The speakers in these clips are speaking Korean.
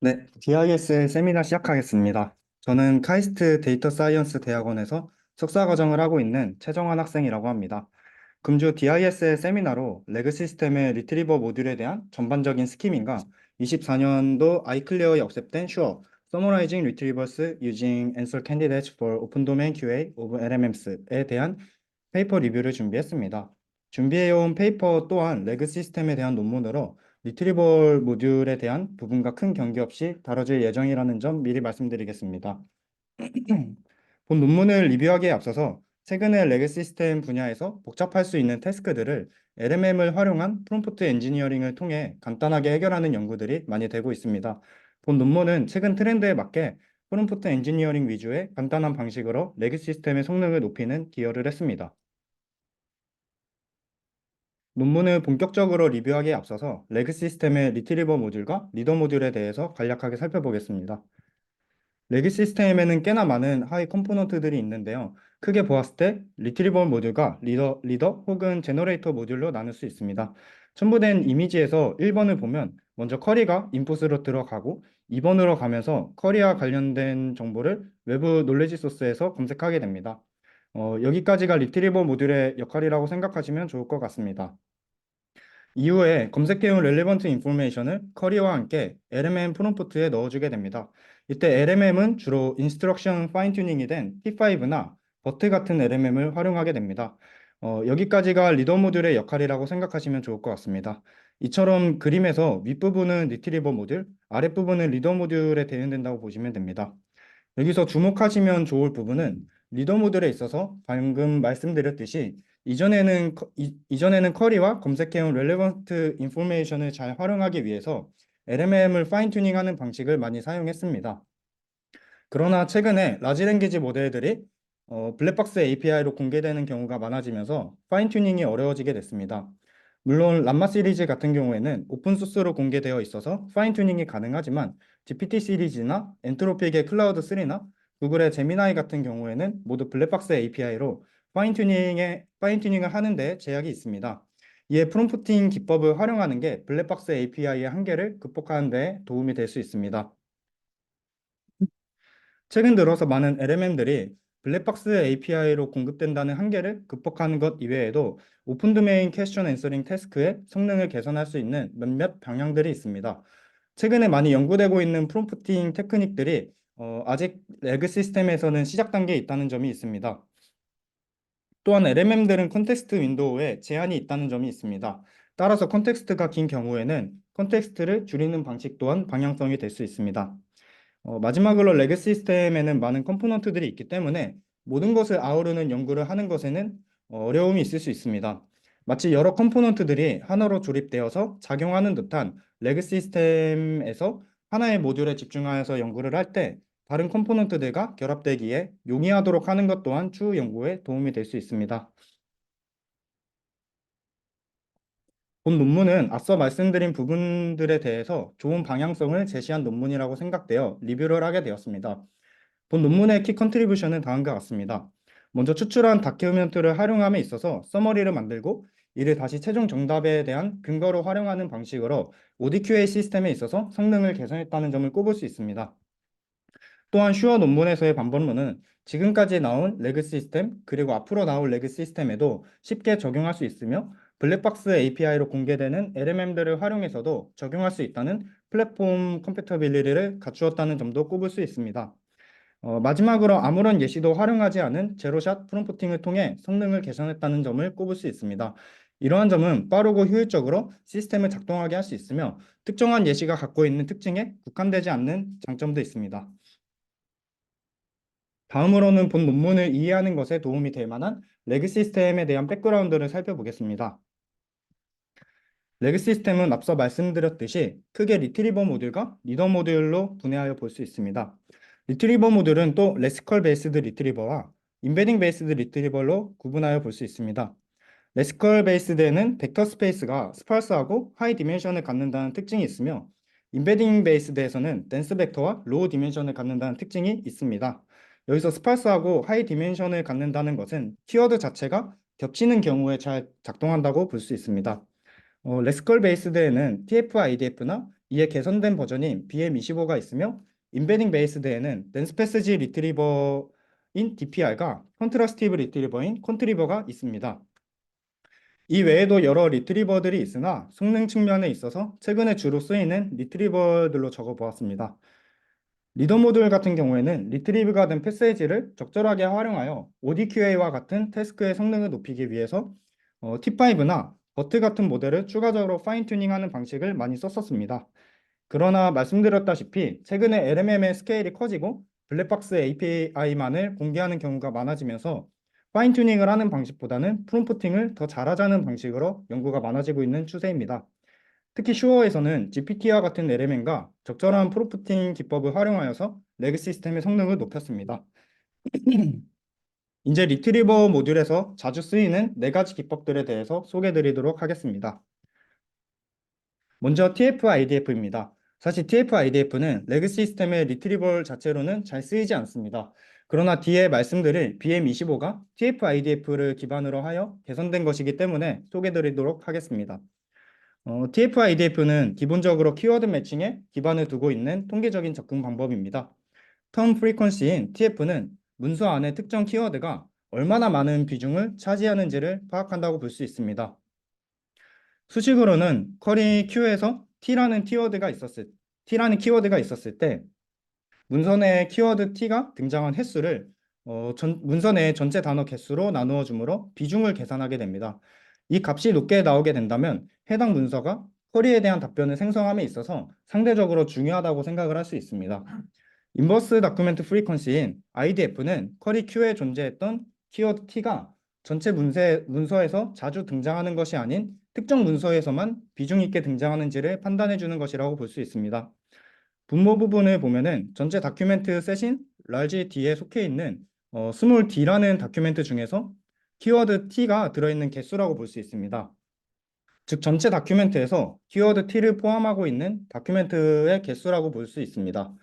네, DIS 세미나 시작하겠습니다. 저는 카이스트 데이터 사이언스 대학원에서 석사 과정을 하고 있는 최정환 학생이라고 합니다. 금주 DIS 세미나로 레그 시스템의 리트리버 모듈에 대한 전반적인 스키밍과 24년도 아이클레어에 억셉된 슈어, Summarizing Retrievers Using Answer Candidates for Open Domain QA of LMMs에 대한 페이퍼 리뷰를 준비했습니다. 준비해온 페이퍼 또한 레그 시스템에 대한 논문으로 리트리버 모듈에 대한 부분과 큰 관계없이 다뤄질 예정이라는 점 미리 말씀드리겠습니다. 본 논문을 리뷰하기에 앞서서 최근에 레그 시스템 분야에서 복잡할 수 있는 태스크들을 LMM을 활용한 프롬프트 엔지니어링을 통해 간단하게 해결하는 연구들이 많이 되고 있습니다. 본 논문은 최근 트렌드에 맞게 프롬프트 엔지니어링 위주의 간단한 방식으로 레그 시스템의 성능을 높이는 기여를 했습니다. 논문을 본격적으로 리뷰하기에 앞서서 레그 시스템의 리트리버 모듈과 리더 모듈에 대해서 간략하게 살펴보겠습니다. 레그 시스템에는 꽤나 많은 하위 컴포넌트들이 있는데요. 크게 보았을 때 리트리버 모듈과 리더 혹은 제너레이터 모듈로 나눌 수 있습니다. 첨부된 이미지에서 1번을 보면 먼저 쿼리가 인풋으로 들어가고 2번으로 가면서 쿼리와 관련된 정보를 외부 놀레지 소스에서 검색하게 됩니다. 여기까지가 리트리버 모듈의 역할이라고 생각하시면 좋을 것 같습니다. 이후에 검색해온 렐리번트 인포메이션을 쿼리와 함께 LMM 프롬프트에 넣어주게 됩니다. 이때 LMM은 주로 인스트럭션 파인 튜닝이 된 T5나 버트 같은 LMM을 활용하게 됩니다. 여기까지가 리더 모듈의 역할이라고 생각하시면 좋을 것 같습니다. 이처럼 그림에서 윗부분은 리트리버 모듈, 아랫부분은 리더 모듈에 대응된다고 보시면 됩니다. 여기서 주목하시면 좋을 부분은 리더 모듈에 있어서 방금 말씀드렸듯이 이전에는 쿼리와 검색해온 렐레번트 인포메이션을 잘 활용하기 위해서 LMM을 파인 튜닝하는 방식을 많이 사용했습니다. 그러나 최근에 라지 랭귀지 모델들이 블랙박스 API로 공개되는 경우가 많아지면서 파인 튜닝이 어려워지게 됐습니다. 물론 람마 시리즈 같은 경우에는 오픈소스로 공개되어 있어서 파인 튜닝이 가능하지만 GPT 시리즈나 엔트로픽의 클라우드 3나 구글의 제미나이 같은 경우에는 모두 블랙박스 API로 파인 튜닝을 하는 데 제약이 있습니다. 이에 프롬프팅 기법을 활용하는 게 블랙박스 API의 한계를 극복하는 데 도움이 될 수 있습니다. 최근 들어서 많은 LMM들이 블랙박스 API로 공급된다는 한계를 극복하는 것 이외에도 오픈 도메인 퀘스천 앤서링 태스크의 성능을 개선할 수 있는 몇몇 방향들이 있습니다. 최근에 많이 연구되고 있는 프롬프팅 테크닉들이 아직 레그 시스템에서는 시작 단계에 있다는 점이 있습니다. 또한 LMM들은 컨텍스트 윈도우에 제한이 있다는 점이 있습니다. 따라서 컨텍스트가 긴 경우에는 컨텍스트를 줄이는 방식 또한 방향성이 될 수 있습니다. 마지막으로 레그 시스템에는 많은 컴포넌트들이 있기 때문에 모든 것을 아우르는 연구를 하는 것에는 어려움이 있을 수 있습니다. 마치 여러 컴포넌트들이 하나로 조립되어서 작용하는 듯한 레그 시스템에서 하나의 모듈에 집중하여서 연구를 할 때 다른 컴포넌트들과 결합되기에 용이하도록 하는 것 또한 추후 연구에 도움이 될 수 있습니다. 본 논문은 앞서 말씀드린 부분들에 대해서 좋은 방향성을 제시한 논문이라고 생각되어 리뷰를 하게 되었습니다. 본 논문의 키 컨트리뷰션은 다음과 같습니다. 먼저 추출한 다큐멘트를 활용함에 있어서 서머리를 만들고 이를 다시 최종 정답에 대한 근거로 활용하는 방식으로 ODQA 시스템에 있어서 성능을 개선했다는 점을 꼽을 수 있습니다. 또한 슈어 논문에서의 반번문은 지금까지 나온 레그 시스템 그리고 앞으로 나올 레그 시스템에도 쉽게 적용할 수 있으며 블랙박스 API로 공개되는 LMM들을 활용해서도 적용할 수 있다는 플랫폼 컴패터빌리티를 갖추었다는 점도 꼽을 수 있습니다. 마지막으로 아무런 예시도 활용하지 않은 제로샷 프롬프팅을 통해 성능을 개선했다는 점을 꼽을 수 있습니다. 이러한 점은 빠르고 효율적으로 시스템을 작동하게 할 수 있으며 특정한 예시가 갖고 있는 특징에 국한되지 않는 장점도 있습니다. 다음으로는 본 논문을 이해하는 것에 도움이 될 만한 레그 시스템에 대한 백그라운드를 살펴보겠습니다. 레그 시스템은 앞서 말씀드렸듯이 크게 리트리버 모듈과 리더 모듈로 분해하여 볼 수 있습니다. 리트리버 모듈은 또 레스컬 베이스드 리트리버와 임베딩 베이스드 리트리버로 구분하여 볼 수 있습니다. 레스컬 베이스드에는 벡터 스페이스가 스파스하고 하이 디멘션을 갖는다는 특징이 있으며 임베딩 베이스드에서는 덴스 벡터와 로우 디멘션을 갖는다는 특징이 있습니다. 여기서 스파스하고 하이 디멘션을 갖는다는 것은 키워드 자체가 겹치는 경우에 잘 작동한다고 볼 수 있습니다. 레스컬 베이스드에는 TF-IDF나 이에 개선된 버전인 BM25가 있으며 인베딩 베이스드에는 덴스 패스지 리트리버인 DPR과 컨트라스티브 리트리버인 컨트리버가 있습니다. 이 외에도 여러 리트리버들이 있으나 성능 측면에 있어서 최근에 주로 쓰이는 리트리버들로 적어보았습니다. 리더 모듈 같은 경우에는 리트리브가 된 패세지를 적절하게 활용하여 ODQA와 같은 태스크의 성능을 높이기 위해서 T5나 버트 같은 모델을 추가적으로 파인 튜닝하는 방식을 많이 썼었습니다. 그러나 말씀드렸다시피 최근에 LMM의 스케일이 커지고 블랙박스 API만을 공개하는 경우가 많아지면서 파인 튜닝을 하는 방식보다는 프롬프팅을 더 잘하자는 방식으로 연구가 많아지고 있는 추세입니다. 특히 슈어에서는 GPT와 같은 LMM과 적절한 프롬프팅 기법을 활용하여서 레그 시스템의 성능을 높였습니다. 이제 리트리버 모듈에서 자주 쓰이는 네 가지 기법들에 대해서 소개해 드리도록 하겠습니다. 먼저 TF-IDF입니다. 사실 TF-IDF는 레그 시스템의 리트리버 자체로는 잘 쓰이지 않습니다. 그러나 뒤에 말씀드릴 BM25가 TF-IDF를 기반으로 하여 개선된 것이기 때문에 소개해 드리도록 하겠습니다. TF-IDF는 기본적으로 키워드 매칭에 기반을 두고 있는 통계적인 접근 방법입니다. 텀 프리퀀시인 TF는 문서 안에 특정 키워드가 얼마나 많은 비중을 차지하는지를 파악한다고 볼 수 있습니다. 수식으로는 쿼리 Q에서 T라는 키워드가 있었을 때 문서 내 키워드 T가 등장한 횟수를 문서 내 전체 단어 개수로 나누어 주므로 비중을 계산하게 됩니다. 이 값이 높게 나오게 된다면 해당 문서가 쿼리에 대한 답변을 생성함에 있어서 상대적으로 중요하다고 생각을 할 수 있습니다. 인버스 다큐멘트 프리퀀시인 IDF는 쿼리 Q에 존재했던 키워드 T가 전체 문서에서 자주 등장하는 것이 아닌 특정 문서에서만 비중 있게 등장하는지를 판단해 주는 것이라고 볼 수 있습니다. 분모 부분을 보면은 전체 다큐멘트 셋인 large D에 속해 있는 small d라는 다큐멘트 중에서 키워드 T가 들어있는 개수라고 볼 수 있습니다. 즉 전체 다큐멘트에서 키워드 T를 포함하고 있는 다큐멘트의 개수라고 볼 수 있습니다.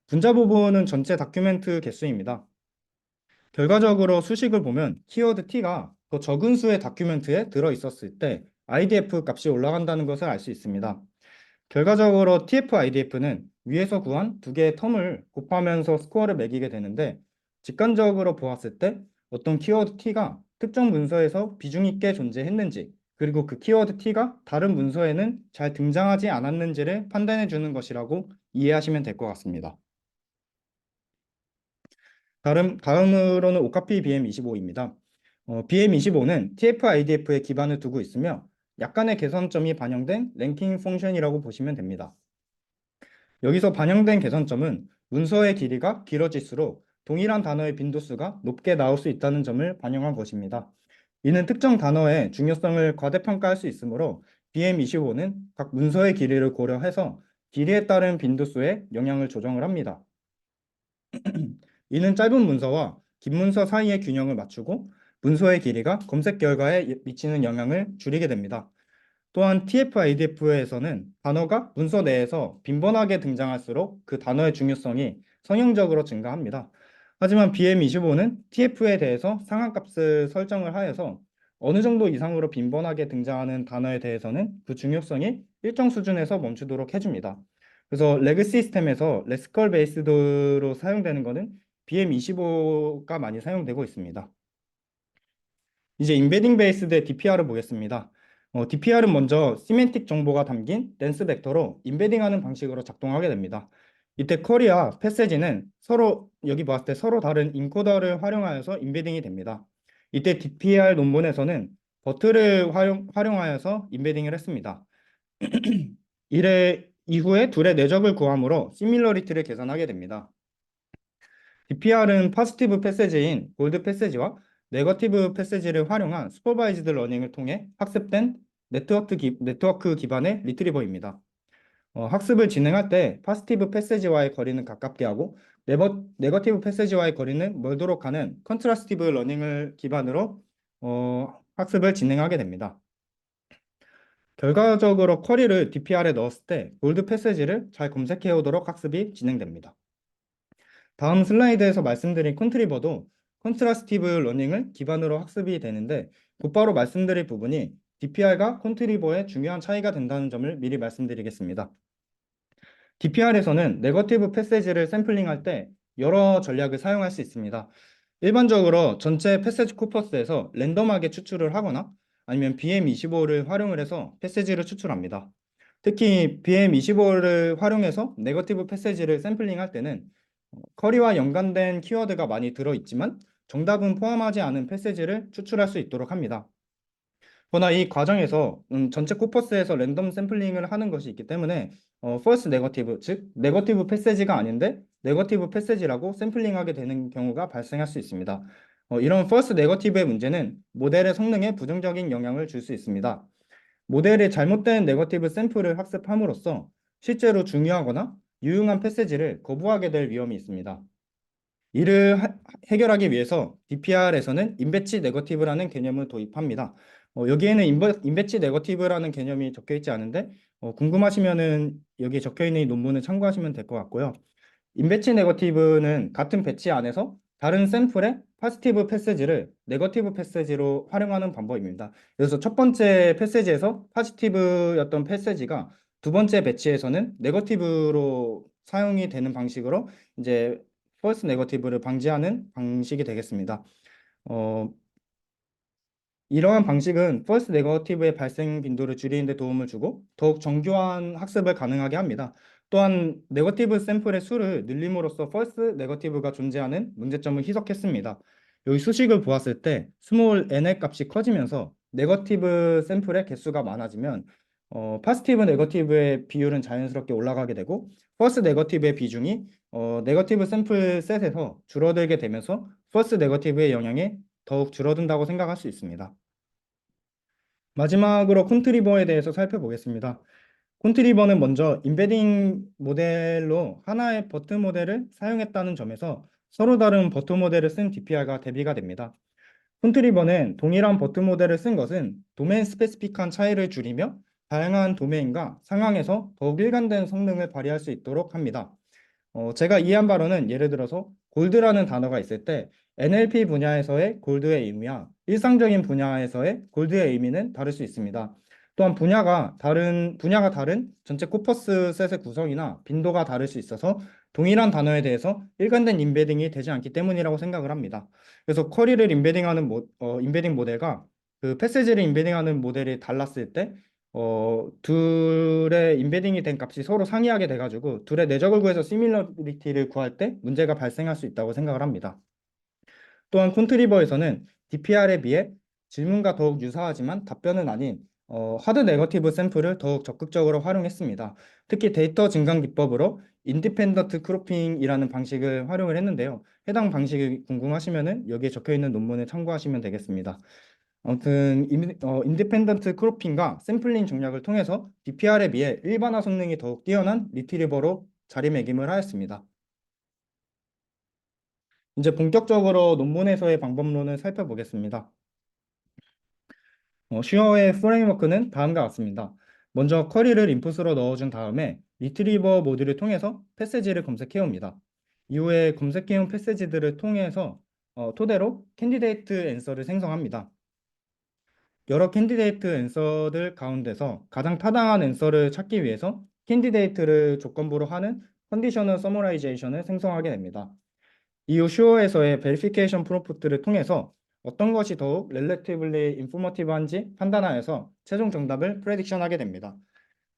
분자 부분은 전체 다큐멘트 개수입니다. 결과적으로 수식을 보면 키워드 T가 더 적은 수의 다큐멘트에 들어있었을 때 IDF 값이 올라간다는 것을 알 수 있습니다. 결과적으로 TF-IDF는 위에서 구한 두 개의 텀을 곱하면서 스코어를 매기게 되는데 직관적으로 보았을 때 어떤 키워드 T가 특정 문서에서 비중 있게 존재했는지 그리고 그 키워드 T가 다른 문서에는 잘 등장하지 않았는지를 판단해 주는 것이라고 이해하시면 될 것 같습니다. 다음으로는 오카피 BM25입니다. BM25는 TF-IDF에 기반을 두고 있으며 약간의 개선점이 반영된 랭킹 펑션이라고 보시면 됩니다. 여기서 반영된 개선점은 문서의 길이가 길어질수록 동일한 단어의 빈도수가 높게 나올 수 있다는 점을 반영한 것입니다. 이는 특정 단어의 중요성을 과대평가할 수 있으므로 BM25는 각 문서의 길이를 고려해서 길이에 따른 빈도수에 영향을 조정을 합니다. 이는 짧은 문서와 긴 문서 사이의 균형을 맞추고 문서의 길이가 검색 결과에 미치는 영향을 줄이게 됩니다. 또한 TF-IDF에서는 단어가 문서 내에서 빈번하게 등장할수록 그 단어의 중요성이 성형적으로 증가합니다. 하지만 BM25는 TF에 대해서 상한값을 설정을 하여서 어느 정도 이상으로 빈번하게 등장하는 단어에 대해서는 그 중요성이 일정 수준에서 멈추도록 해줍니다. 그래서 레그 시스템에서 레스컬 베이스드로 사용되는 것은 BM25가 많이 사용되고 있습니다. 이제 인베딩 베이스드 DPR을 보겠습니다. DPR은 먼저 시멘틱 정보가 담긴 댄스 벡터로 인베딩하는 방식으로 작동하게 됩니다. 이때 쿼리와 패세지는 서로 여기 봤을 때 서로 다른 인코더를 활용하여서 인베딩이 됩니다. 이때 DPR 논문에서는 버트를 활용하여서 인베딩을 했습니다. 이후에 둘의 내적을 구함으로 시밀러리티를 계산하게 됩니다. DPR은 파지티브 패세지인 골드 패세지와 네거티브 패세지를 활용한 슈퍼바이즈드 러닝을 통해 학습된 네트워크 기반의 리트리버입니다. 학습을 진행할 때 파지티브 패세지와의 거리는 가깝게 하고 네거티브 패세지와의 거리는 멀도록 하는 컨트라스티브 러닝을 기반으로 학습을 진행하게 됩니다. 결과적으로 쿼리를 DPR에 넣었을 때 골드 패세지를 잘 검색해 오도록 학습이 진행됩니다. 다음 슬라이드에서 말씀드린 컨트리버도 컨트라스티브 러닝을 기반으로 학습이 되는데 곧바로 말씀드릴 부분이 DPR과 콘트리버의 중요한 차이가 된다는 점을 미리 말씀드리겠습니다. DPR에서는 네거티브 패세지를 샘플링할 때 여러 전략을 사용할 수 있습니다. 일반적으로 전체 패세지 코퍼스에서 랜덤하게 추출을 하거나 아니면 BM25를 활용을 해서 패세지를 추출합니다. 특히 BM25를 활용해서 네거티브 패세지를 샘플링할 때는 커리와 연관된 키워드가 많이 들어있지만 정답은 포함하지 않은 패세지를 추출할 수 있도록 합니다. 그러나 이 과정에서 전체 코퍼스에서 랜덤 샘플링을 하는 것이 있기 때문에 false 네거티브, 즉 네거티브 패세지가 아닌데 네거티브 패세지라고 샘플링하게 되는 경우가 발생할 수 있습니다. 이런 false 네거티브의 문제는 모델의 성능에 부정적인 영향을 줄 수 있습니다. 모델의 잘못된 네거티브 샘플을 학습함으로써 실제로 중요하거나 유용한 패세지를 거부하게 될 위험이 있습니다. 이를 해결하기 위해서 DPR에서는 인배치 네거티브라는 개념을 도입합니다. 여기에는 인배치 네거티브라는 개념이 적혀 있지 않은데 궁금하시면은 여기 적혀 있는 이 논문을 참고하시면 될 것 같고요. 인배치 네거티브는 같은 배치 안에서 다른 샘플의 포지티브 패세지를 네거티브 패세지로 활용하는 방법입니다. 그래서 첫 번째 패세지에서 포지티브였던 패세지가 두 번째 배치에서는 네거티브로 사용이 되는 방식으로 이제 false 네거티브를 방지하는 방식이 되겠습니다. 어, 이러한 방식은 false 네거티브의 발생 빈도를 줄이는 데 도움을 주고 더욱 정교한 학습을 가능하게 합니다. 또한 네거티브 샘플의 수를 늘림으로써 false 네거티브가 존재하는 문제점을 희석했습니다. 여기 수식을 보았을 때 스몰 n의 값이 커지면서 네거티브 샘플의 개수가 많아지면 파지티브 네거티브의 비율은 자연스럽게 올라가게 되고 false 네거티브의 비중이 네거티브 샘플 셋에서 줄어들게 되면서 false 네거티브의 영향이 더욱 줄어든다고 생각할 수 있습니다. 마지막으로 콘트리버에 대해서 살펴보겠습니다. 콘트리버는 먼저 임베딩 모델로 하나의 버트 모델을 사용했다는 점에서 서로 다른 버트 모델을 쓴 DPR과 대비가 됩니다. 콘트리버는 동일한 버트 모델을 쓴 것은 도메인 스페시픽한 차이를 줄이며 다양한 도메인과 상황에서 더욱 일관된 성능을 발휘할 수 있도록 합니다. 제가 이해한 바로는 예를 들어서 골드라는 단어가 있을 때 NLP 분야에서의 골드의 의미와 일상적인 분야에서의 골드의 의미는 다를 수 있습니다. 또한 분야가 다른 전체 코퍼스 셋의 구성이나 빈도가 다를 수 있어서 동일한 단어에 대해서 일관된 인베딩이 되지 않기 때문이라고 생각을 합니다. 그래서 쿼리를 인베딩 모델과 그 패세지를 인베딩하는 모델이 달랐을 때 둘의 인베딩이 된 값이 서로 상이하게 돼가지고 둘의 내적을 구해서 시밀러리티를 구할 때 문제가 발생할 수 있다고 생각을 합니다. 또한 콘트리버에서는 DPR에 비해 질문과 더욱 유사하지만 답변은 아닌 하드 네거티브 샘플을 더욱 적극적으로 활용했습니다. 특히 데이터 증강 기법으로 인디펜던트 크로핑이라는 방식을 활용을 했는데요. 해당 방식이 궁금하시면은 여기에 적혀 있는 논문을 참고하시면 되겠습니다. 아무튼 인디펜던트 크로핑과 샘플링 전략을 통해서 DPR에 비해 일반화 성능이 더욱 뛰어난 리트리버로 자리매김을 하였습니다. 이제 본격적으로 논문에서의 방법론을 살펴보겠습니다. 슈어의 프레임워크는 다음과 같습니다. 먼저 쿼리를 인풋으로 넣어준 다음에 리트리버 모듈을 통해서 패세지를 검색해 옵니다. 이후에 검색해온 패세지들을 통해서 토대로 캔디데이트 앤서를 생성합니다. 여러 캔디데이트 앤서들 가운데서 가장 타당한 앤서를 찾기 위해서 캔디데이트를 조건부로 하는 컨디셔널 서머라이제이션을 생성하게 됩니다. 이후 슈어에서의 베리피케이션 프롬프트를 통해서 어떤 것이 더욱 렐레티블리 인포머티브한지 판단하여서 최종 정답을 프레딕션하게 됩니다.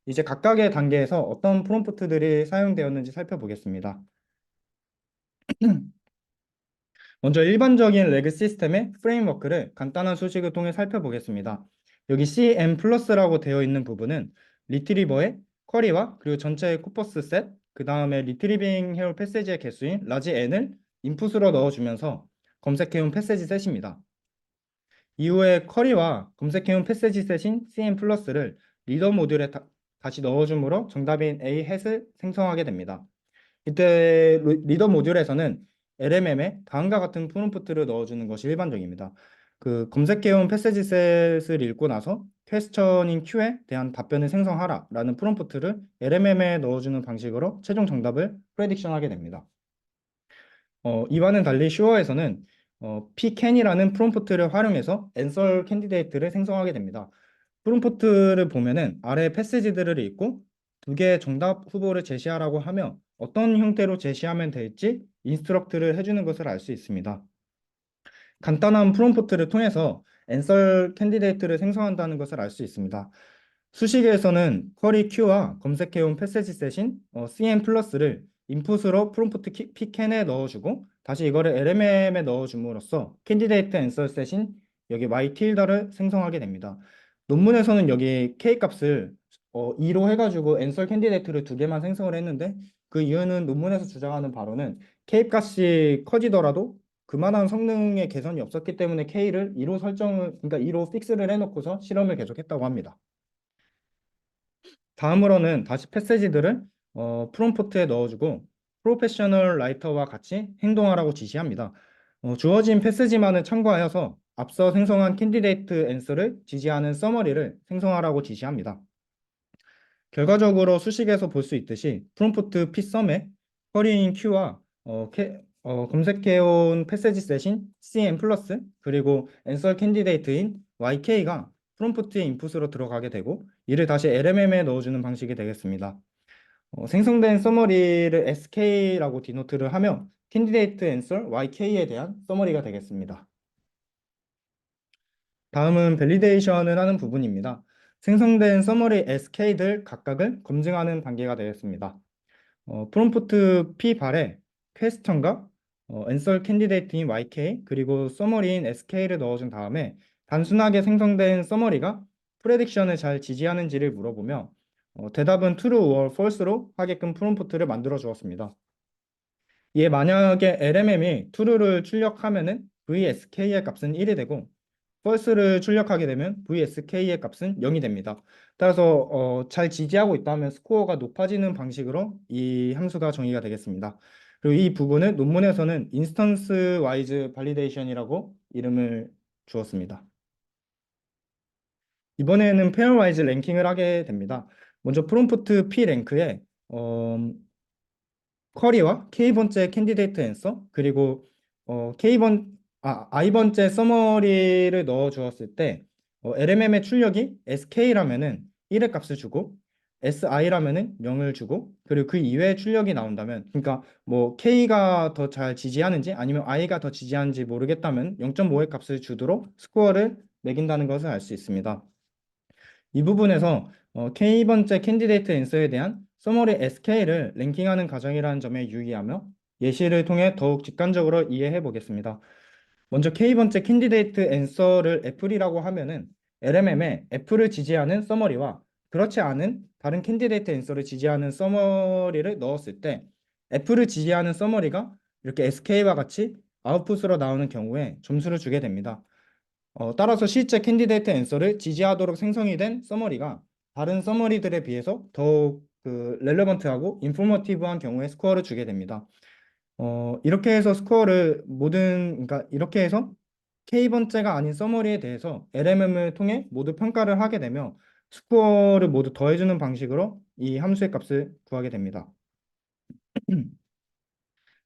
이제 각각의 단계에서 어떤 프롬프트들이 사용되었는지 살펴보겠습니다. 먼저 일반적인 레그 시스템의 프레임워크를 간단한 수식을 통해 살펴보겠습니다. 여기 CM 플러스라고 되어 있는 부분은 리트리버의 쿼리와 그리고 전체의 코퍼스 셋, 그 다음에 리트리빙 해올 패세지의 개수인 라지 n을 인풋으로 넣어주면서 검색해온 패세지 셋입니다. 이후에 쿼리와 검색해온 패세지 셋인 CM 플러스를 리더 모듈에 다시 넣어줌으로 정답인 A 햇을 생성하게 됩니다. 이때 리더 모듈에서는 LMM에 다음과 같은 프롬프트를 넣어주는 것이 일반적입니다. 그 검색해온 패세지 셋을 읽고 나서 퀘스천인 Q에 대한 답변을 생성하라 라는 프롬프트를 LMM에 넣어주는 방식으로 최종 정답을 프레딕션하게 됩니다. 이와는 달리 슈어에서는 pcan이라는 프롬프트를 활용해서 앤서 캔디데이트를 생성하게 됩니다. 프롬프트를 보면은 아래 패시지들을 읽고 두 개의 정답 후보를 제시하라고 하며 어떤 형태로 제시하면 될지 인스트럭트를 해주는 것을 알 수 있습니다. 간단한 프롬프트를 통해서 앤서 캔디데이트를 생성한다는 것을 알 수 있습니다. 수식에서는 쿼리 Q와 검색해온 패세지 셋인 CN 플러스를 인풋으로 프롬프트 pcan에 넣어주고 다시 이거를 LMM에 넣어줌으로써 캔디데이트 앤서 셋인 여기 y 틸더를 생성하게 됩니다. 논문에서는 여기 k 값을 2로 해가지고 앤서 캔디데이트를 두 개만 생성을 했는데 그 이유는 논문에서 주장하는 바로는 k 값이 커지더라도 그만한 성능의 개선이 없었기 때문에 k를 2로 그러니까 2로 픽스를 해놓고서 실험을 계속했다고 합니다. 다음으로는 다시 패세지들을 프롬프트에 넣어주고 프로페셔널 라이터와 같이 행동하라고 지시합니다. 주어진 패세지만을 참고하여서 앞서 생성한 캔디데이트 앤서를 지지하는 서머리를 생성하라고 지시합니다. 결과적으로 수식에서 볼 수 있듯이 프롬프트 psum에 쿼리인 q와 검색해온 패세지 셋인 cn 플러스 그리고 앤서 캔디데이트인yk가 프롬프트의 인풋으로 들어가게 되고 이를 다시 LMM에 넣어주는 방식이 되겠습니다. 생성된 서머리를 sk라고 디노트를 하며 캔디데이트 앤서 yk에 대한 서머리가 되겠습니다. 다음은 밸리데이션을 하는 부분입니다. 생성된 서머리 sk들 각각을 검증하는 단계가 되겠습니다. 프롬프트 P발에 퀘스천과 앤서 캔디데이트인 YK 그리고 서머리인 SK를 넣어준 다음에 단순하게 생성된 서머리가 프레딕션을 잘 지지하는지를 물어보며 대답은 true or false로 하게끔 프롬프트를 만들어 주었습니다. 이에 만약에 LMM이 true를 출력하면은 VSK의 값은 1이 되고 false를 출력하게 되면 VSK의 값은 0이 됩니다. 따라서 잘 지지하고 있다면 스코어가 높아지는 방식으로 이 함수가 정의가 되겠습니다. 그리고 이 부분을 논문에서는 인스턴스 와이즈 발리데이션이라고 이름을 주었습니다. 이번에는 페어와이즈 랭킹을 하게 됩니다. 먼저 프롬프트 P 랭크에 쿼리와 K번째 캔디데이트 앤서 그리고 I번째 서머리를 넣어 주었을 때 LMM의 출력이 SK라면은 1의 값을 주고 SI라면은 0을 주고 그리고 그 이외의 출력이 나온다면 그러니까 뭐 K가 더 잘 지지하는지 아니면 I가 더 지지하는지 모르겠다면 0.5의 값을 주도록 스코어를 매긴다는 것을 알 수 있습니다. 이 부분에서 K번째 캔디데이트 앤서에 대한 서머리 SK를 랭킹하는 과정이라는 점에 유의하며 예시를 통해 더욱 직관적으로 이해해 보겠습니다. 먼저 K번째 캔디데이트 앤서를 애플이라고 하면은 LMM에 애플을 지지하는 서머리와 그렇지 않은 다른 캔디데이트 앤서를 지지하는 서머리를 넣었을 때 애플을 지지하는 서머리가 이렇게 SK와 같이 아웃풋으로 나오는 경우에 점수를 주게 됩니다. 따라서 실제 캔디데이트 앤서를 지지하도록 생성이 된 서머리가 다른 서머리들에 비해서 더욱 렐레번트하고 인포머티브한 경우에 스코어를 주게 됩니다. 이렇게 해서 그러니까 이렇게 해서 K번째가 아닌 서머리에 대해서 LMM을 통해 모두 평가를 하게 되며 스코어를 모두 더해주는 방식으로 이 함수의 값을 구하게 됩니다.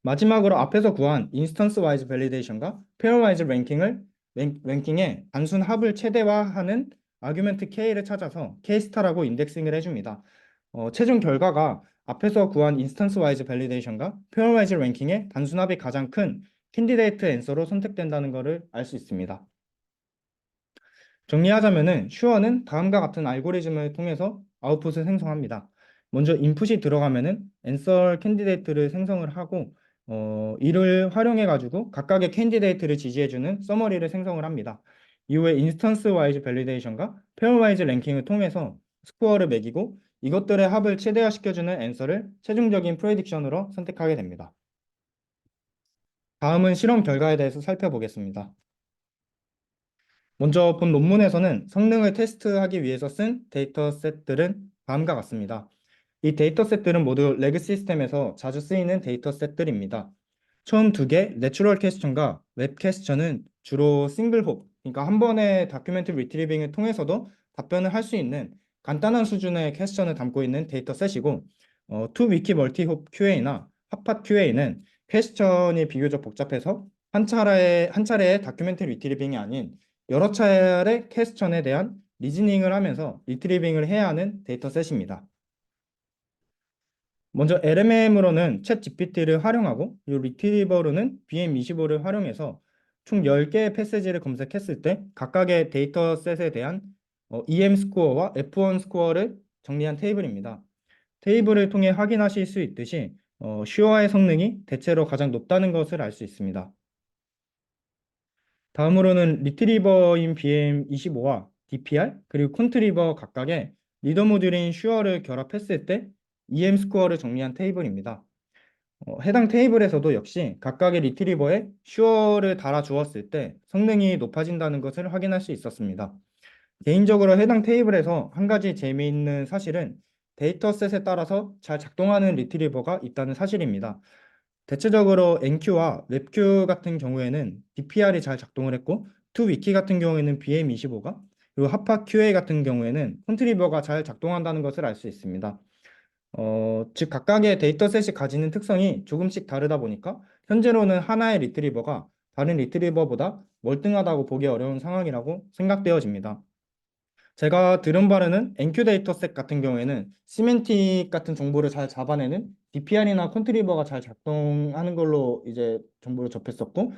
마지막으로 앞에서 구한 인스턴스 와이즈 밸리데이션과 페어 와이즈 랭킹의 단순 합을 최대화하는 아규멘트 K를 찾아서 K스타라고 인덱싱을 해줍니다. 최종 결과가 앞에서 구한 인스턴스 와이즈 밸리데이션과 페어 와이즈 랭킹의 단순합이 가장 큰 캔디데이트 앤서로 선택된다는 것을 알 수 있습니다. 정리하자면은 슈어는 다음과 같은 알고리즘을 통해서 아웃풋을 생성합니다. 먼저 인풋이 들어가면은 앤서 캔디데이트를 생성을 하고 이를 활용해 가지고 각각의 캔디데이트를 지지해주는 서머리를 생성을 합니다. 이후에 인스턴스 와이즈 밸리데이션과 페어 와이즈 랭킹을 통해서 스코어를 매기고 이것들의 합을 최대화시켜주는 앤서를 최종적인 프레딕션으로 선택하게 됩니다. 다음은 실험 결과에 대해서 살펴보겠습니다. 먼저 본 논문에서는 성능을 테스트하기 위해서 쓴 데이터셋들은 다음과 같습니다. 이 데이터셋들은 모두 레그 시스템에서 자주 쓰이는 데이터셋들입니다. 처음 두 개, 내추럴 퀘스천과 웹 퀘스천은 주로 싱글 홉, 그러니까 한 번의 다큐멘트 리트리빙을 통해서도 답변을 할 수 있는 간단한 수준의 퀘스천을 담고 있는 데이터셋이고, 투 위키 멀티 홉 QA나 핫팟 QA는 퀘스천이 비교적 복잡해서 한 차례의 다큐멘트 리트리빙이 아닌 여러 차례 퀘스천에 대한 리즈닝을 하면서 리트리빙을 해야 하는 데이터셋입니다. 먼저 LMM으로는 챗 GPT를 활용하고 이 리트리버로는 BM25를 활용해서 총 10개의 패스지를 검색했을 때 각각의 데이터셋에 대한 EM 스코어와 F1 스코어를 정리한 테이블입니다. 테이블을 통해 확인하실 수 있듯이 슈어의 성능이 대체로 가장 높다는 것을 알 수 있습니다. 다음으로는 리트리버인 BM25와 DPR 그리고 콘트리버 각각의 리더 모듈인 슈어를 결합했을 때 EM 스코어를 정리한 테이블입니다. 해당 테이블에서도 역시 각각의 리트리버에 슈어를 달아 주었을 때 성능이 높아진다는 것을 확인할 수 있었습니다. 개인적으로 해당 테이블에서 한 가지 재미있는 사실은 데이터셋에 따라서 잘 작동하는 리트리버가 있다는 사실입니다. 대체적으로 NQ와 웹Q 같은 경우에는 DPR이 잘 작동을 했고, 투위키 같은 경우에는 BM25가, 그리고 하파 QA 같은 경우에는 콘트리버가 잘 작동한다는 것을 알 수 있습니다. 즉 각각의 데이터셋이 가지는 특성이 조금씩 다르다 보니까 현재로는 하나의 리트리버가 다른 리트리버보다 월등하다고 보기 어려운 상황이라고 생각되어집니다. 제가 들은 바로는 엔큐 데이터셋 같은 경우에는 시멘틱 같은 정보를 잘 잡아내는 DPR이나 컨트리버가 잘 작동하는 걸로 이제 정보를 접했었고,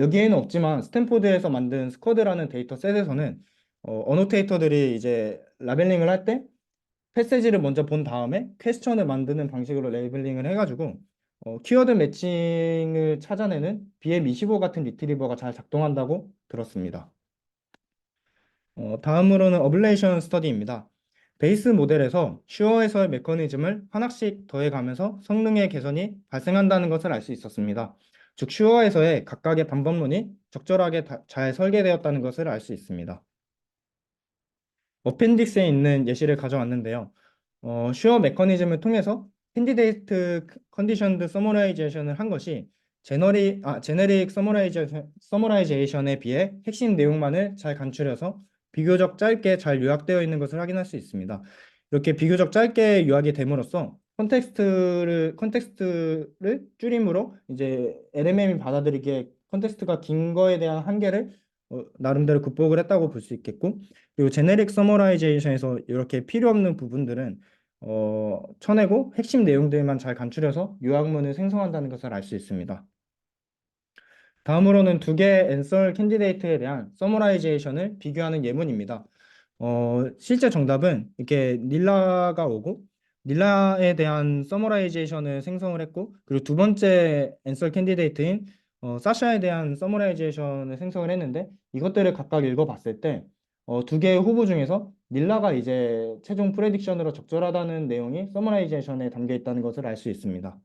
여기에는 없지만 스탠포드에서 만든 스쿼드라는 데이터셋에서는 어노테이터들이 이제 라벨링을 할 때 패세지를 먼저 본 다음에 퀘스천을 만드는 방식으로 레이블링을 해가지고 키워드 매칭을 찾아내는 BM25 같은 리트리버가 잘 작동한다고 들었습니다. 다음으로는 어블레이션 스터디입니다. 베이스 모델에서 슈어에서의 메커니즘을 하나씩 더해가면서 성능의 개선이 발생한다는 것을 알 수 있었습니다. 즉 슈어에서의 각각의 반복문이 적절하게 잘 설계되었다는 것을 알 수 있습니다. 어펜딕스에 있는 예시를 가져왔는데요. 슈어 메커니즘을 통해서 캔디데이트 컨디션드 서머라이제이션을 한 것이 제네릭 서머라이제이션에 비해 핵심 내용만을 잘 간추려서 비교적 짧게 잘 요약되어 있는 것을 확인할 수 있습니다. 이렇게 비교적 짧게 요약이 됨으로써 컨텍스트를 줄임으로 이제 LMM이 받아들이기에 컨텍스트가 긴 거에 대한 한계를 나름대로 극복을 했다고 볼 수 있겠고, 그리고 제네릭 서머라이제이션에서 이렇게 필요 없는 부분들은 쳐내고 핵심 내용들만 잘 간추려서 요약문을 생성한다는 것을 알 수 있습니다. 다음으로는 두 개의 앤서 캔디데이트에 대한 서머라이제이션을 비교하는 예문입니다. 실제 정답은 이렇게 닐라가 오고 닐라에 대한 서머라이제이션을 생성을 했고, 그리고 두 번째 앤서 캔디데이트인 사샤에 대한 서머라이제이션을 생성을 했는데, 이것들을 각각 읽어봤을 때 두 개의 후보 중에서 닐라가 이제 최종 프레딕션으로 적절하다는 내용이 서머라이제이션에 담겨 있다는 것을 알 수 있습니다.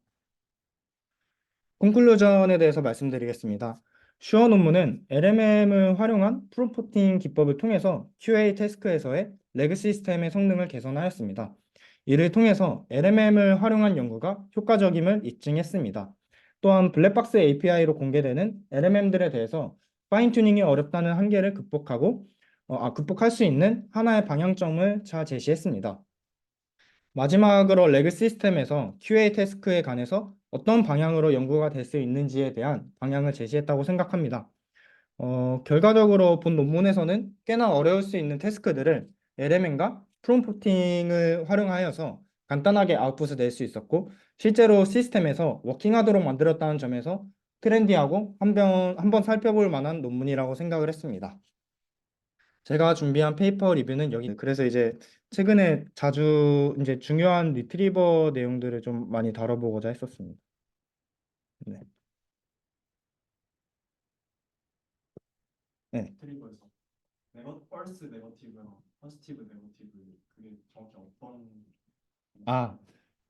콘클루전에 대해서 말씀드리겠습니다. 슈어 논문은 LMM을 활용한 프롬프팅 기법을 통해서 QA 태스크에서의 레그 시스템의 성능을 개선하였습니다. 이를 통해서 LMM을 활용한 연구가 효과적임을 입증했습니다. 또한 블랙박스 API로 공개되는 LMM들에 대해서 파인 튜닝이 어렵다는 한계를 극복할 수 있는 하나의 방향점을 잘 제시했습니다. 마지막으로 레그 시스템에서 QA 태스크에 관해서 어떤 방향으로 연구가 될 수 있는지에 대한 방향을 제시했다고 생각합니다. 결과적으로 본 논문에서는 꽤나 어려울 수 있는 태스크들을 LMM과 프롬프팅을 활용하여서 간단하게 아웃풋을 낼 수 있었고, 실제로 시스템에서 워킹하도록 만들었다는 점에서 트렌디하고 한번 살펴볼 만한 논문이라고 생각을 했습니다. 제가 준비한 페이퍼 리뷰는 여기. 그래서 이제 최근에 자주 이제 중요한 리트리버 내용들을 좀 많이 다뤄보고자 했었습니다. 네. 네. 트리거에서 펄스 네거티브랑 포지티브 네거티브 그게 정확히 어떤 아,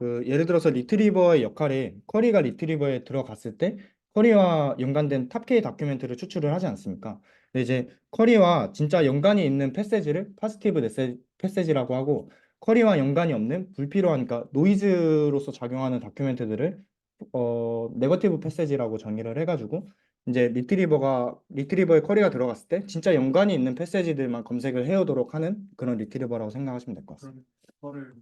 예를 들어서 리트리버의 역할이 쿼리가 리트리버에 들어갔을 때 쿼리와 연관된 탑K 다큐멘트를 추출을 하지 않습니까? 근데 이제 쿼리와 진짜 연관이 있는 패세지를 파지티브 패세지라고 하고, 쿼리와 연관이 없는 불필요하니까 노이즈로서 작용하는 다큐멘트들을 네거티브 패세지라고 정의를 해가지고, 이제 리트리버에 쿼리가 들어갔을 때 진짜 연관이 있는 패세지들만 검색을 해오도록 하는 그런 리트리버라고 생각하시면 될 것 같습니다. 그런 거를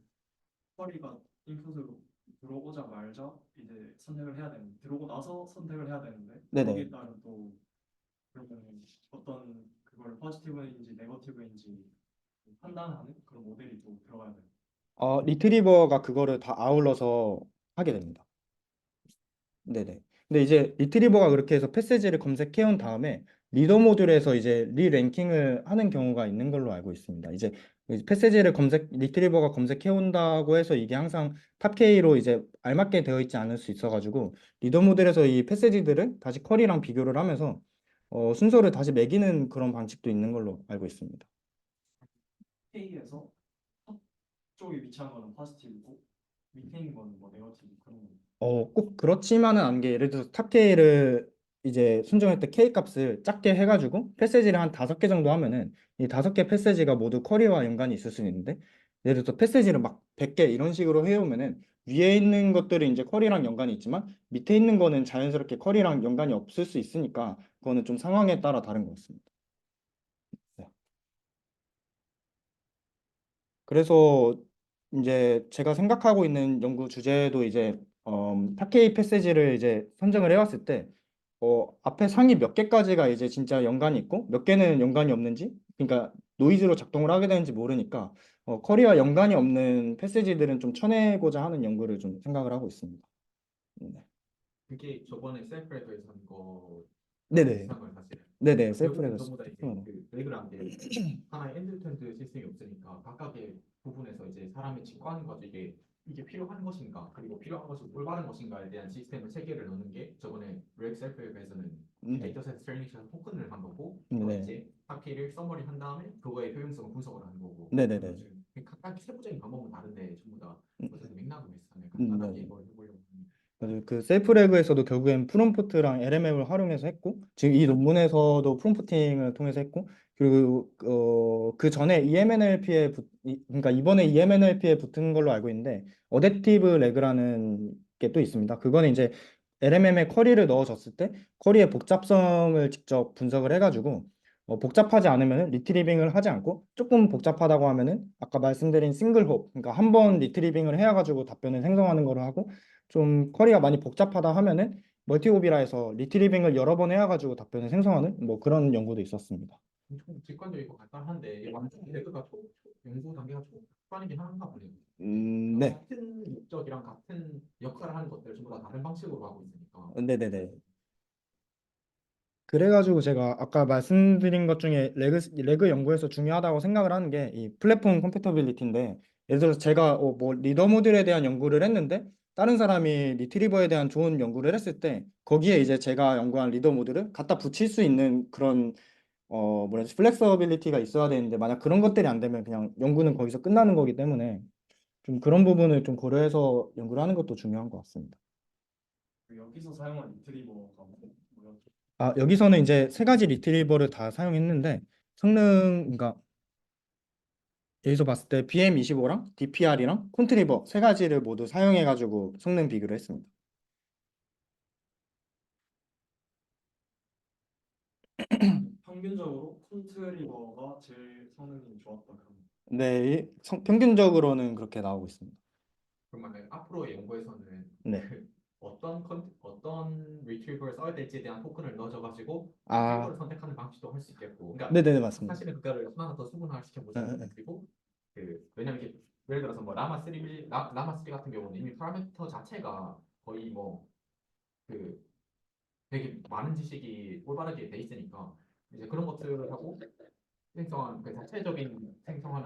쿼리가 인풋으로 들어오자 말자 이제 선택을 해야 되는 들어오고 나서 선택을 해야 되는데 네네. 거기에 따른 또 그러면 어떤 그걸 포지티브인지 네거티브인지 판단하는 그런 모델이 또 들어가야 돼요. 리트리버가 그거를 다 아울러서 하게 됩니다. 네네. 근데 이제 리트리버가 그렇게 해서 패세지를 검색해온 다음에 리더 모듈에서 이제 리랭킹을 하는 경우가 있는 걸로 알고 있습니다. 이제 패세지를 리트리버가 검색해온다고 해서 이게 항상 탑 K로 이제 알맞게 되어 있지 않을 수 있어가지고 리더 모듈에서 이 패세지들을 다시 쿼리랑 비교를 하면서 순서를 다시 매기는 그런 방식도 있는 걸로 알고 있습니다. K에서 top 쪽에 위치한 거는 포지티브고 밑에 있는 거는 뭐 네거티브 그런 거. 꼭 그렇지만은 않은 게 예를 들어서 탑 K를 이제 순정할 때 K 값을 작게 해가지고 패세지를 한 5개 정도 하면은 이 5개 패세지가 모두 쿼리와 연관이 있을 수 있는데 예를 들어서 패세지를 막 100개 이런 식으로 해오면은 위에 있는 것들은 이제 쿼리랑 연관이 있지만 밑에 있는 거는 자연스럽게 쿼리랑 연관이 없을 수 있으니까 그거는 좀 상황에 따라 다른 것 같습니다. 네. 그래서 이제 제가 생각하고 있는 연구 주제도 이제 탑케이 패세지를 이제 선정을 해왔을 때 앞에 상위 몇 개까지가 이제 진짜 연관이 있고 몇 개는 연관이 없는지 그러니까 노이즈로 작동을 하게 되는지 모르니까 쿼리와 연관이 없는 패세지들은 좀 쳐내고자 하는 연구를 좀 생각을 하고 있습니다. 네. 그게 저번에 셀프레더에서 한 거랑 네네. 비슷한 걸 사실은. 네네. 결국엔 셀프레더스. 전부 다 이제 그 레그란 게 하나의 엔드투엔드 시스템이 없으니까 각각의 부분에서 이제 사람의 직관과 가지고 이게 필요한 것인가 그리고 필요한 것이 올바른 것인가에 대한 시스템을 세 개를 넣는 게 저번에 렉 셀프에서는 네. 데이터셋 트레이닝 토큰을 한 거고 그걸 네. 이제 탑키를 서머리 한 다음에 그거의 효용성을 분석을 하는 거고 네네네. 각각 세부적인 방법은 다른데 전부 다 음, 어쨌든 맥락은 비슷하네. 네. 간단하게 이걸 해보려고 합니다. 맞아요. 그 셀프레그에서도 결국엔 프롬프트랑 LMM을 활용해서 했고 지금 이 논문에서도 프롬프팅을 통해서 했고 그리고 그 전에 그러니까 이번에 EMNLP에 붙은 걸로 알고 있는데 어댑티브 레그라는 게 또 있습니다. 그거는 이제 LMM에 쿼리를 넣어줬을 때 쿼리의 복잡성을 직접 분석을 해가지고 복잡하지 않으면 리트리빙을 하지 않고 조금 복잡하다고 하면은 아까 말씀드린 싱글 홉 그러니까 한 번 리트리빙을 해가지고 답변을 생성하는 거를 하고 좀 쿼리가 많이 복잡하다 하면은 멀티오비라 해서 리트리빙을 여러 번 해와가지고 답변을 생성하는 뭐 그런 연구도 있었습니다. 엄청 직관적이고 간단한데 이게 완전 레그가 연구 단계가 초반이긴 한가 보네요. 네. 같은 목적이랑 같은 역할을 하는 것들 전부 다 다른 방식으로 하고 있으니까. 네네네. 그래가지고 제가 아까 말씀드린 것 중에 레그 연구에서 중요하다고 생각을 하는 게 이 플랫폼 컴패터빌리티인데 예를 들어서 제가 뭐 리더 모듈에 대한 연구를 했는데 다른 사람이 리트리버에 대한 좋은 연구를 했을 때 거기에 이제 제가 연구한 리더 모듈을 갖다 붙일 수 있는 그런 뭐라 해야지 플렉서빌리티가 있어야 되는데 만약 그런 것들이 안 되면 그냥 연구는 거기서 끝나는 거기 때문에 좀 그런 부분을 좀 고려해서 연구를 하는 것도 중요한 것 같습니다. 그 여기서 사용한 리트리버가 뭐였죠? 여기서는 이제 세 가지 리트리버를 다 사용했는데 그러니까 여기서 봤을 때 BM25랑 DPR이랑 콘트리버 세 가지를 모두 사용해가지고 성능 비교를 했습니다. 평균적으로 콘트리버가 제일 성능이 좋았다 그런. 네, 평균적으로는 그렇게 나오고 있습니다. 그러면 앞으로의 연구에서는 네. 그 어떤 리트리버를 써야 될지에 대한 토큰을 넣어줘가지고 아, 리트리버를 선택하는 방식도 할 수 있겠고, 그러니까 네네, 맞습니다. 사실은 그거를 하나 더 수분화시켜 네, 보자면 네, 그리고 왜냐면 이게 예를 들어서 뭐 라마 3 같은 경우는 이미 파라미터 자체가 거의 뭐 그 되게 많은 지식이 올바르게 돼 있으니까 이제 그런 것들을 하고 생성한 그 자체적인 생성한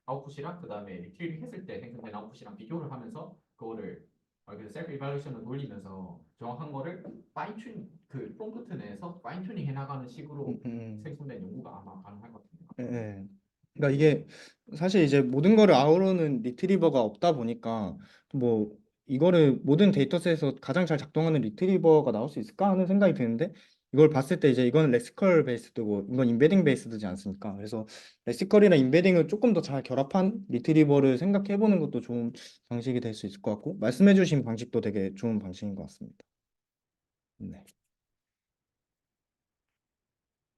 아웃풋이랑 그다음에 리트리빙 했을 때 생성된 아웃풋이랑 비교를 하면서 그거를 그래서 셀프 이발레이션을 돌리면서 정확한 거를 파인튜닝 그 프롬프트 내에서 파인튜닝 해나가는 식으로 음. 생성된 연구가 아마 가능할 것 같은데. 예, 예. 그러니까 이게 사실 이제 모든 거를 아우르는 리트리버가 없다 보니까 뭐 이거를 모든 데이터셋에서 가장 잘 작동하는 리트리버가 나올 수 있을까 하는 생각이 드는데 이걸 봤을 때 이제 이거는 렉시컬 베이스드고 이건 임베딩 베이스드지 않습니까? 그래서 렉시컬이나 임베딩을 조금 더 잘 결합한 리트리버를 생각해 보는 것도 좋은 방식이 될 수 있을 것 같고 말씀해 주신 방식도 되게 좋은 방식인 것 같습니다. 네.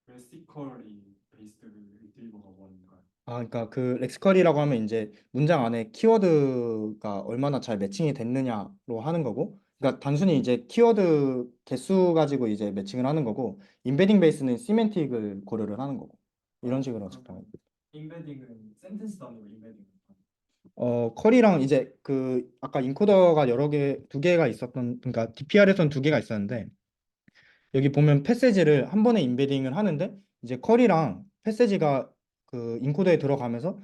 레시컬이 베이스드 리트리버가 뭐인가요? 그러니까 그 렉스컬이라고 하면 이제 문장 안에 키워드가 얼마나 잘 매칭이 됐느냐로 하는 거고, 그러니까 단순히 이제 키워드 개수 가지고 이제 매칭을 하는 거고, 임베딩 베이스는 시멘틱을 고려를 하는 거고, 이런 식으로 그럼 작동합니다. 인베딩은 센텐스 단위로 인베딩. 컬이랑 이제 그 아까 인코더가 여러 개, 두 개가 있었던, 그러니까 DPR에선 두 개가 있었는데 여기 보면 패세지를 한 번에 인베딩을 하는데 이제 컬이랑 패세지가 그 인코더에 들어가면서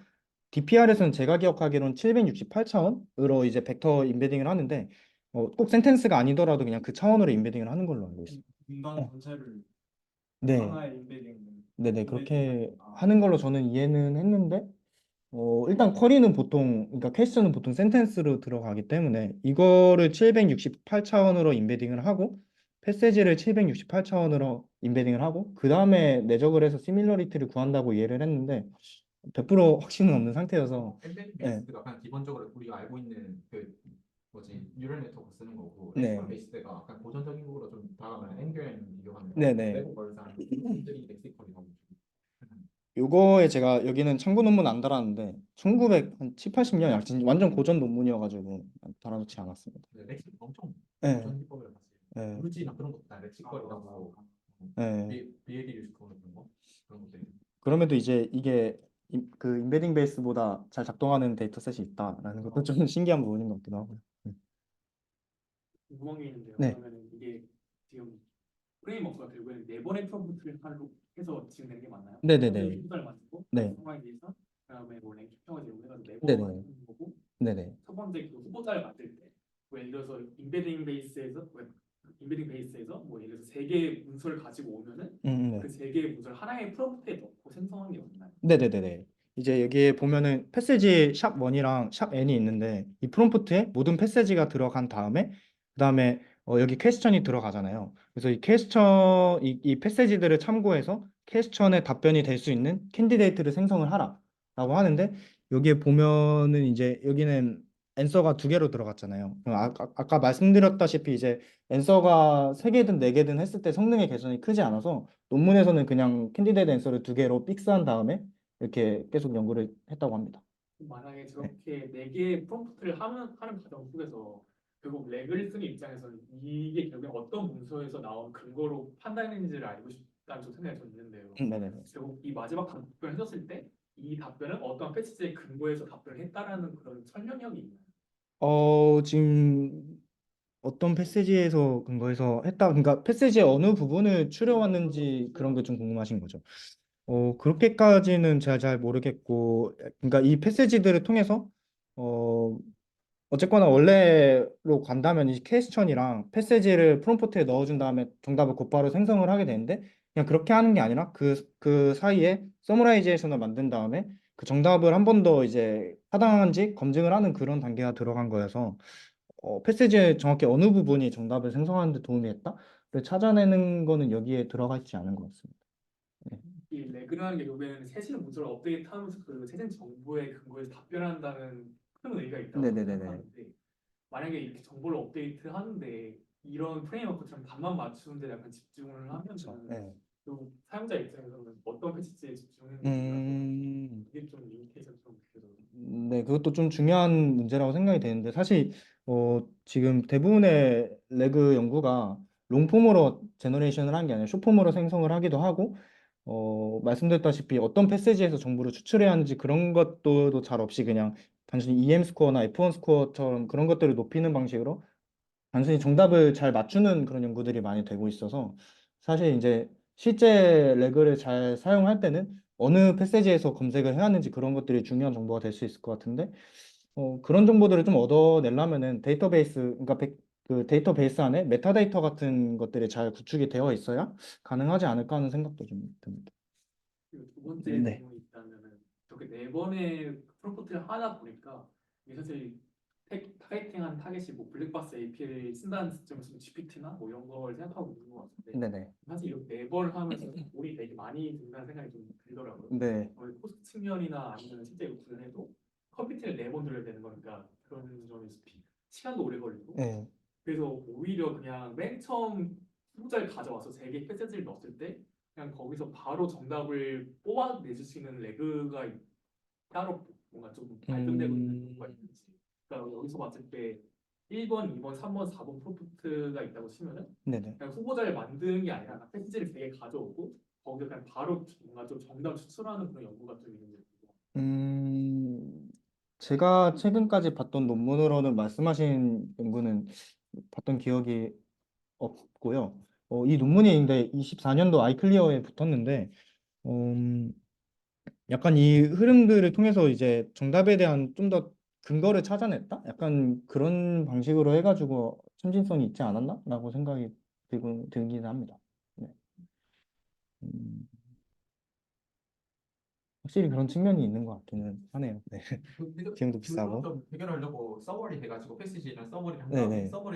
DPR에서는 제가 기억하기로는 768차원으로 이제 벡터 인베딩을 하는데 꼭 센텐스가 아니더라도 그냥 그 차원으로 인베딩을 하는 걸로 알고 있어요. 문단 어, 전체를 네, 하나의 인베딩 네네 인베딩 그렇게 아, 하는 걸로 저는 이해는 했는데 일단 쿼리는 보통, 그러니까 퀘스천은 보통 센텐스로 들어가기 때문에 이거를 768차원으로 인베딩을 하고 패세지를 768차원으로 인베딩을 하고 그 다음에 내적을 해서 시밀러리티를 구한다고 이해를 했는데 100% 확신은 없는 상태여서 엠베딩 네, 베이스가 그냥 기본적으로 우리가 알고 있는 그 뭐지 뉴럴 네트워크 쓰는 거고 네, 렉시컬 베이스가 약간 고전적인 거로 좀 다가가면 앵겨랑 비교하면 네네. 레고 벌산 3 렉시컬이라고. 요거에 제가 여기는 참고 논문 안 달았는데 1970, 80년 완전 고전 논문이어가지고 달아놓지 않았습니다. 렉시컬 엄청 네, 고전 기법을 봤어요. 네, 물지나 그런 것도 다 렉시컬이라고 네. BLE 유스콘 그런 거 그런 것들. 그럼에도 이제 이게 그 인베딩 베이스보다 잘 작동하는 데이터셋이 있다라는 것도 좀 신기한 부분인 것 같기도 하고요. 궁금한 게 있는데요. 네, 그러면은 이게 지금 프레임워크가 결국에는 네 번의 프롬프트를 하루 해서 진행된 게 맞나요? 먼저 네네네, 후보자를 만들고 네, 서마이제이션 그다음에 뭐 랭킹 평가제 이용해가지고 네 번 네네, 하는 거고 네네, 첫 번째 그 후보자를 만들 때 뭐 예를 들어서 인베딩 베이스에서 뭐 예를 들어서 세 개의 문서를 가지고 오면은 네. 그 세 개의 문서를 하나의 프롬프트에 넣고 생성하는 게 맞나요? 네네네네. 이제 여기에 보면은 패세지 샵 1이랑 샵 n이 있는데 이 프롬프트에 모든 패세지가 들어간 다음에 그다음에 여기 퀘스천이 들어가잖아요. 그래서 이 퀘스천 이 패세지들을 참고해서 퀘스천에 답변이 될 수 있는 캔디데이트를 생성을 하라라고 하는데 여기에 보면은 이제 여기는 앤서가 두 개로 들어갔잖아요. 아까 말씀드렸다시피 이제 앤서가 세 개든 네 개든 했을 때 성능의 개선이 크지 않아서 논문에서는 그냥 캔디데이트 앤서를 두 개로 픽스한 다음에 이렇게 계속 연구를 했다고 합니다. 만약에 네. 저렇게 네 개의 프롬프트를 하는 과정 속에서 결국 렉을 쓰는 입장에서는 이게 결국 어떤 문서에서 나온 근거로 판단했는지를 알고 싶다는 좀 생각이 좀 있는데요. 네네네. 결국 이 마지막 답변을 해줬을 때 이 답변은 어떤 패치지의 근거에서 답변을 했다라는 그런 설명력이 있나요? 지금 어떤 패세지에서 근거해서 했다, 그러니까 패세지의 어느 부분을 추려왔는지 그런 게 좀 궁금하신 거죠. 그렇게까지는 제가 잘 모르겠고, 그러니까 이 패세지들을 통해서 어, 어쨌거나 원래로 간다면 이 퀘스천이랑 패세지를 프롬프트에 넣어준 다음에 정답을 곧바로 생성을 하게 되는데 그냥 그렇게 하는 게 아니라 그 사이에 서머라이제이션을 만든 다음에 그 정답을 한 번 더 이제 타당한지 검증을 하는 그런 단계가 들어간 거여서 패세지의 정확히 어느 부분이 정답을 생성하는 데 도움이 했다를 찾아내는 거는 여기에 들어가 있지 않은 것 같습니다. 네. 이 레그라는 게 결국에는 세신 문서를 업데이트하면서 그 세신 정보의 근거에서 답변한다는 큰 의미가 있다고 저는 네네네네. 생각하는데 만약에 이렇게 정보를 업데이트하는데 이런 프레임워크처럼 답만 맞추는 데 약간 집중을 그렇죠. 하면은 네. 또 사용자 입장에서는 어떤 패치지에 집중했는지 몰라서 음. 이게 좀 리미테이션 좀 느껴져요. 네, 그것도 좀 중요한 문제라고 생각이 되는데 사실 지금 대부분의 레그 연구가 롱폼으로 제너레이션을 한 게 아니라 숏폼으로 생성을 하기도 하고 말씀드렸다시피 어떤 패세지에서 정보를 추출해야 하는지 그런 것도 잘 없이 그냥 단순히 EM 스코어나 F1 스코어처럼 그런 것들을 높이는 방식으로 단순히 정답을 잘 맞추는 그런 연구들이 많이 되고 있어서 사실 이제 실제 레그를 잘 사용할 때는 어느 패세지에서 검색을 해야 하는지 그런 것들이 중요한 정보가 될 수 있을 것 같은데 그런 정보들을 좀 얻어내려면은 데이터베이스 그러니까 그 데이터베이스 안에 메타데이터 같은 것들이 잘 구축이 되어 있어야 가능하지 않을까 하는 생각도 좀 듭니다. 그리고 두 번째 네. 질문이 있다면은 저렇게 네 번의 프롬프트를 하다 보니까 이게 사실 타겟팅한 타겟이 뭐 블랙박스 API를 쓴다는 점에서 GPT나 뭐 이런 걸 생각하고 있는 것 같은데 네네. 사실 이렇게 네 번을 하면서 돈이 되게 많이 든다는 생각이 좀 들더라고요. 네. 코스트 측면이나 아니면 실제 이거 구현해도 컴퓨터를 네 번 돌려야 되는 거니까 그런 점에서 시간도 오래 걸리고 네. 그래서 오히려 그냥 맨 처음 후보자를 가져와서 세 개 패스지를 넣었을 때 그냥 거기서 바로 정답을 뽑아내줄 수 있는 레그가 따로 뭔가 좀 발전되고 있는 경우가 음, 있는지 그러니까 여기서 봤을 때 1번, 2번, 3번, 4번 프로프트가 있다고 치면은 네네. 그냥 후보자를 만드는 게 아니라 패스지를 되게 가져오고 거기서 그냥 바로 뭔가 좀 정답 추출하는 그런 연구가 좀 있는지 음, 제가 최근까지 봤던 논문으로는 말씀하신 연구는 봤던 기억이 없고요. 이 논문이 근데 24년도 아이클리어에 붙었는데, 음, 약간 이 흐름들을 통해서 이제 정답에 대한 좀 더 근거를 찾아냈다? 약간 그런 방식으로 해가지고 참신성이 있지 않았나? 라고 생각이 들긴 합니다. 네. 음, 확실히 그런 측면이 있는 것 같기는 하네요. 네. 비용도 비싸고. 그것 좀 해결하려고 서버리 해가지고 패시지랑 서버리 한 다음에 네네. 서버리